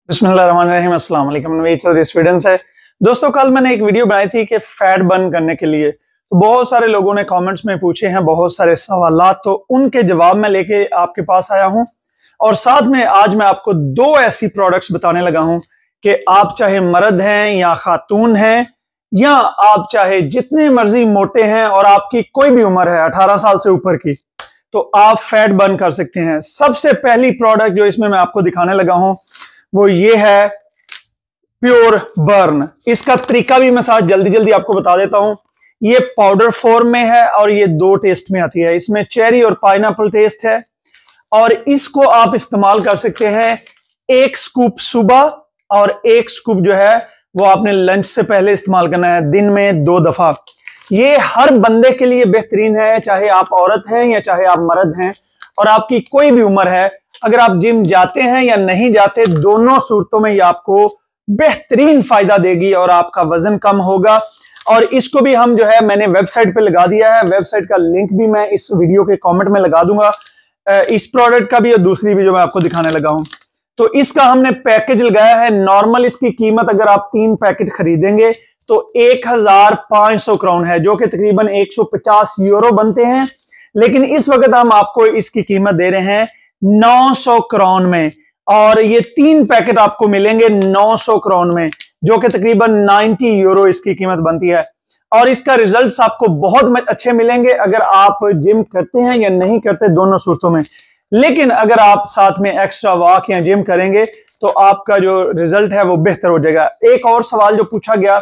बिस्मिल्लाहिर्रहमानिर्रहीम, अस्सलाम वालेकुम। नवीद चौधरी स्वीडन से। दोस्तों, कल मैंने एक वीडियो बनाई थी कि फैट बर्न करने के लिए तो बहुत सारे लोगों ने कमेंट्स में पूछे हैं बहुत सारे सवालात, तो उनके जवाब मैं लेके आपके पास आया हूं। और साथ में आज मैं आपको दो ऐसी प्रोडक्ट्स बताने लगा हूं कि आप चाहे मर्द हैं या खातून हैं या आप चाहे जितने मर्जी मोटे हैं और आपकी कोई भी उम्र है 18 साल से ऊपर की, तो आप फैट बर्न कर सकते हैं। सबसे पहली प्रोडक्ट जो इसमें मैं आपको दिखाने लगा हूं वो ये है प्योर बर्न। इसका तरीका भी मैं साथ जल्दी जल्दी आपको बता देता हूं। ये पाउडर फॉर्म में है और ये दो टेस्ट में आती है। इसमें चेरी और पाइनएप्पल टेस्ट है और इसको आप इस्तेमाल कर सकते हैं एक स्कूप सुबह और एक स्कूप जो है वो आपने लंच से पहले इस्तेमाल करना है, दिन में 2 दफा। ये हर बंदे के लिए बेहतरीन है, चाहे आप औरत हैं या चाहे आप मर्द हैं और आपकी कोई भी उम्र है। अगर आप जिम जाते हैं या नहीं जाते, दोनों सूरतों में ये आपको बेहतरीन फायदा देगी और आपका वजन कम होगा। और इसको भी हम जो है मैंने वेबसाइट पे लगा दिया है। वेबसाइट का लिंक भी मैं इस वीडियो के कमेंट में लगा दूंगा, इस प्रोडक्ट का भी और दूसरी भी जो मैं आपको दिखाने लगा हूं। तो इसका हमने पैकेज लगाया है। नॉर्मल इसकी कीमत अगर आप 3 पैकेट खरीदेंगे तो 1500 क्राउन है, जो कि तकरीबन 150 यूरो बनते हैं। लेकिन इस वक्त हम आपको इसकी कीमत दे रहे हैं 900 क्राउन में, और ये 3 पैकेट आपको मिलेंगे 900 क्राउन में, जो कि तकरीबन 90 यूरो इसकी कीमत बनती है। और इसका रिजल्ट्स आपको बहुत अच्छे मिलेंगे अगर आप जिम करते हैं या नहीं करते, दोनों सूरतों में। लेकिन अगर आप साथ में एक्स्ट्रा वॉक या जिम करेंगे तो आपका जो रिजल्ट है वो बेहतर हो जाएगा। एक और सवाल जो पूछा गया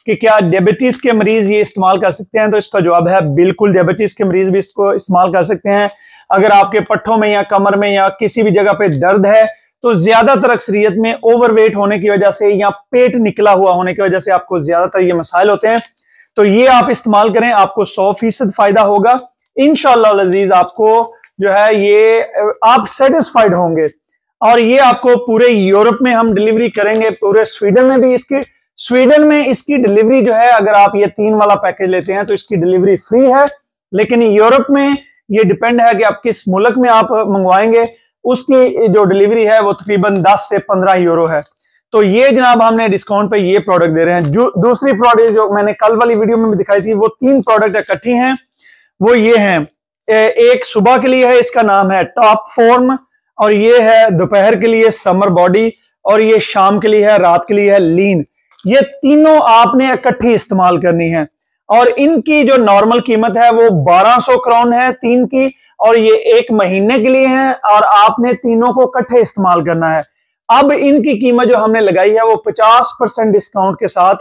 कि क्या डायबिटीज के मरीज ये इस्तेमाल कर सकते हैं, तो इसका जवाब है बिल्कुल, डायबिटीज के मरीज भी इसको इस्तेमाल कर सकते हैं। अगर आपके पट्ठों में या कमर में या किसी भी जगह पे दर्द है, तो ज्यादातर अक्सरियत में ओवरवेट होने की वजह से या पेट निकला हुआ होने की वजह से आपको ज्यादातर ये मसाइल होते हैं। तो ये आप इस्तेमाल करें, आपको 100% फायदा होगा इंशाअल्लाह अज़ीज। आपको जो है ये आप सेटिस्फाइड होंगे। और ये आपको पूरे यूरोप में हम डिलीवरी करेंगे, पूरे स्वीडन में भी इसकी डिलीवरी जो है, अगर आप ये 3 वाला पैकेज लेते हैं तो इसकी डिलीवरी फ्री है। लेकिन यूरोप में ये डिपेंड है कि आप किस मुल्क में आप मंगवाएंगे, उसकी जो डिलीवरी है वो तकरीबन 10 से 15 यूरो है। तो ये जनाब हमने डिस्काउंट पे ये प्रोडक्ट दे रहे हैं। जो दूसरी प्रोडक्ट जो मैंने कल वाली वीडियो में दिखाई थी, वो 3 प्रोडक्ट इकट्ठी हैं। वो ये हैं, एक सुबह के लिए है, इसका नाम है टॉप फॉर्म, और ये है दोपहर के लिए समर बॉडी, और ये शाम के लिए है, रात के लिए है लीन। ये तीनों आपने इकट्ठी इस्तेमाल करनी है और इनकी जो नॉर्मल कीमत है वो 1200 क्राउन है 3 की, और ये 1 महीने के लिए है और आपने तीनों को इकट्ठे इस्तेमाल करना है। अब इनकी कीमत जो हमने लगाई है वो 50% डिस्काउंट के साथ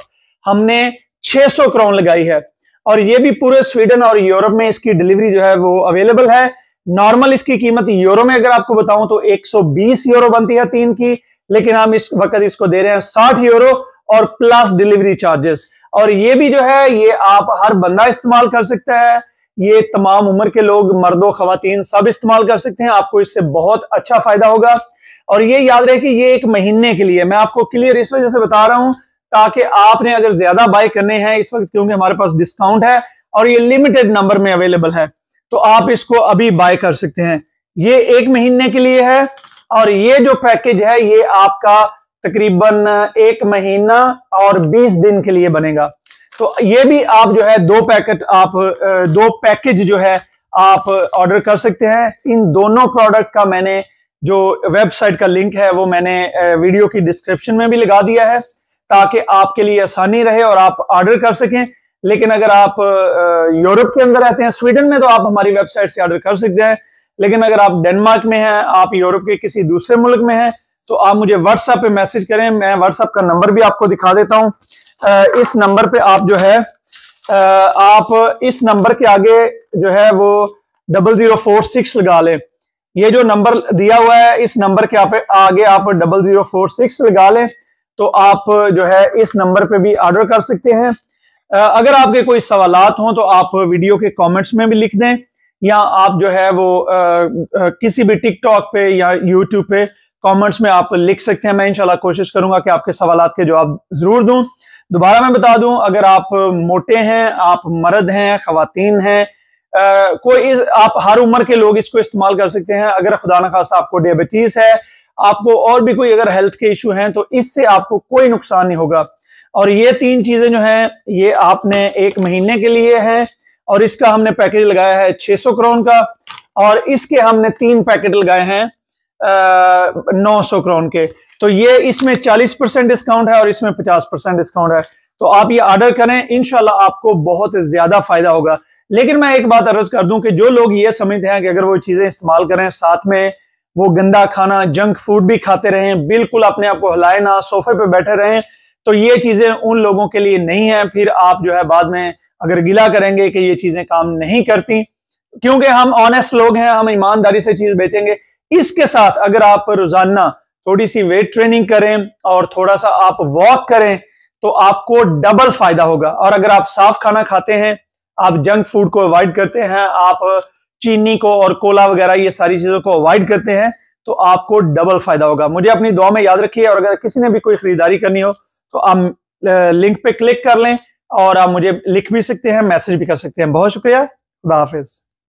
हमने 600 क्राउन लगाई है, और ये भी पूरे स्वीडन और यूरोप में इसकी डिलीवरी जो है वो अवेलेबल है। नॉर्मल इसकी कीमत यूरो में अगर आपको बताऊं तो 120 यूरो बनती है 3 की, लेकिन हम इस वक्त इसको दे रहे हैं 60 यूरो और प्लस डिलीवरी चार्जेस। और ये भी जो है ये आप हर बंदा इस्तेमाल कर सकता है, ये तमाम उम्र के लोग, मर्दों खवातीन सब इस्तेमाल कर सकते हैं। आपको इससे बहुत अच्छा फायदा होगा। और ये याद रहे कि ये 1 महीने के लिए, मैं आपको क्लियर इस वजह से बता रहा हूं ताकि आपने अगर ज्यादा बाय करने हैं इस वक्त, क्योंकि हमारे पास डिस्काउंट है और ये लिमिटेड नंबर में अवेलेबल है, तो आप इसको अभी बाय कर सकते हैं। ये 1 महीने के लिए है और ये जो पैकेज है ये आपका तकरीबन 1 महीना और 20 दिन के लिए बनेगा। तो ये भी आप जो है 2 पैकेज जो है आप ऑर्डर कर सकते हैं। इन दोनों प्रोडक्ट का मैंने जो वेबसाइट का लिंक है वो मैंने वीडियो की डिस्क्रिप्शन में भी लगा दिया है, ताकि आपके लिए आसानी रहे और आप ऑर्डर कर सकें। लेकिन अगर आप यूरोप के अंदर रहते हैं, स्वीडन में, तो आप हमारी वेबसाइट से ऑर्डर कर सकते हैं। लेकिन अगर आप डेनमार्क में हैं, आप यूरोप के किसी दूसरे मुल्क में हैं, तो आप मुझे व्हाट्सएप पे मैसेज करें। मैं व्हाट्सएप का नंबर भी आपको दिखा देता हूं। इस नंबर पे आप जो है आप इस नंबर के आगे जो है वो 0046 लगा लें। ये जो नंबर दिया हुआ है इस नंबर के आगे आप 0046 लगा लें, तो आप जो है इस नंबर पे भी ऑर्डर कर सकते हैं। अगर आपके कोई सवालात हों तो आप वीडियो के कमेंट्स में भी लिख दें, या आप जो है वो किसी भी टिकटॉक पे या यूट्यूब पे कमेंट्स में आप लिख सकते हैं। मैं इंशाल्लाह कोशिश करूंगा कि आपके सवालात के जवाब जरूर दूं। दोबारा मैं बता दूं, अगर आप मोटे हैं, आप मर्द हैं, खवातीन हैं, आप हर उम्र के लोग इसको इस्तेमाल कर सकते हैं। अगर खुदा न खास्ता आपको डायबिटीज है, आपको और भी कोई अगर हेल्थ के इशू हैं तो इससे आपको कोई नुकसान नहीं होगा। और ये 3 चीजें जो हैं ये आपने 1 महीने के लिए हैं, और इसका हमने पैकेज लगाया है 600 क्रोन का, और इसके हमने 3 पैकेट लगाए हैं 900 क्रोन के। तो ये इसमें 40% डिस्काउंट है और इसमें 50% डिस्काउंट है। तो आप ये ऑर्डर करें, इंशाल्लाह आपको बहुत ज्यादा फायदा होगा। लेकिन मैं एक बात अर्ज कर दूं कि जो लोग ये समझते हैं कि अगर वो चीजें इस्तेमाल करें साथ में वो गंदा खाना जंक फूड भी खाते रहें, बिल्कुल अपने आप को हिलाए ना, सोफे पे बैठे रहें, तो ये चीजें उन लोगों के लिए नहीं है। फिर आप जो है बाद में अगर गिला करेंगे कि ये चीजें काम नहीं करती, क्योंकि हम ऑनेस्ट लोग हैं, हम ईमानदारी से चीज बेचेंगे। इसके साथ अगर आप रोजाना थोड़ी सी वेट ट्रेनिंग करें और थोड़ा सा आप वॉक करें तो आपको डबल फायदा होगा। और अगर आप साफ खाना खाते हैं, आप जंक फूड को अवॉइड करते हैं, आप चीनी को और कोला वगैरह ये सारी चीजों को अवॉइड करते हैं, तो आपको डबल फायदा होगा। मुझे अपनी दुआ में याद रखिए, और अगर किसी ने भी कोई खरीदारी करनी हो तो आप लिंक पे क्लिक कर लें और आप मुझे लिख भी सकते हैं, मैसेज भी कर सकते हैं। बहुत शुक्रिया, खुदा हाफिज।